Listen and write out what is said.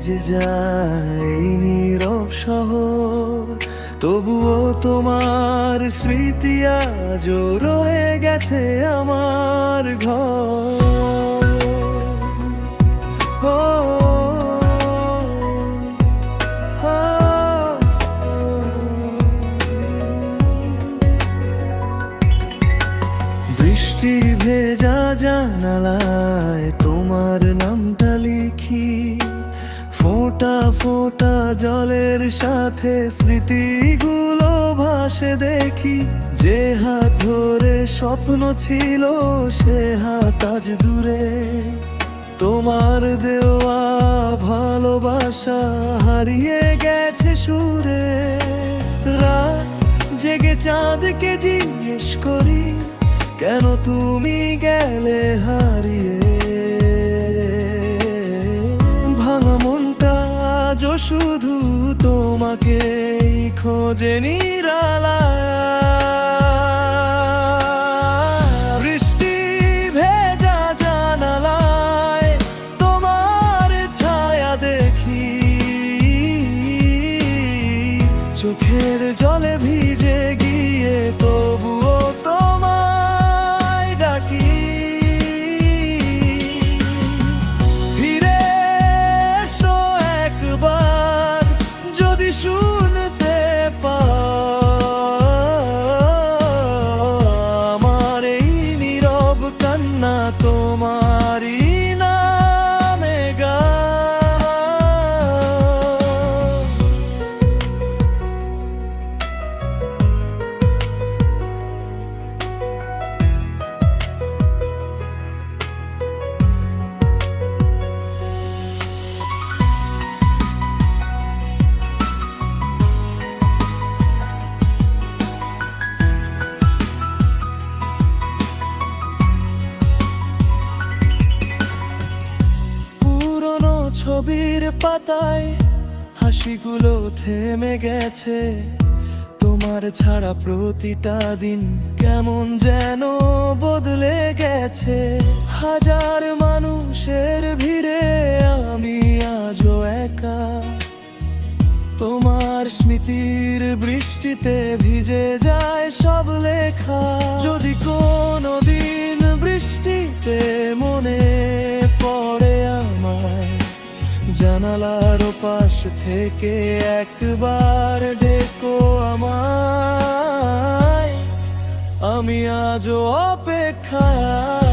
ভিজে যায় এই নীরব শহর, তবুও তোমার স্মৃতি আজও রয়ে গেছে আমার ঘর। ও, বৃষ্টি ভেজা জানালায় তোমার নামটা লিখি, ফোঁটা ফোঁটা জলের সাথে স্মৃতিগুলো ভাসে দেখি। যে হাত ধরে স্বপ্ন ছিল সে হাত আজ দূরে, তোমার দেওয়া ভালোবাসা হারিয়ে গেছে সুরে। রাত জেগে চাঁদকে জিজ্ঞেস করি, কেন তুমি গেলে হারিয়ে। ভাঙা মনটা আজও শুধু তোমাকেই খোঁজে নিরালায়। বৃষ্টি ভেজা জানালায় তোমার ছায়া দেখি, চোখের জলে ভিজে গিয়ে তবুও তোমায় ডাকি। ফিরে এসো একবার যদি শুনতে পাও, আমার এই নীরব কান্না তোমারই নামে গা। ছবির পাতায় হাসিগুলো থেমে গেছে, তোমার ছাড়া প্রতিটা দিন কেমন যেন বদলে গেছে। হাজার মানুষের ভিড়ে আমি আজও একা, তোমার স্মৃতির বৃষ্টিতে ভিজে যায় সব লেখা। যদি কোনো দিন বৃষ্টিতে মনে পড়ে আমায়, জানালার পাশ থেকে একবার ডেকো আমায়। আমি আজও অপেক্ষায়।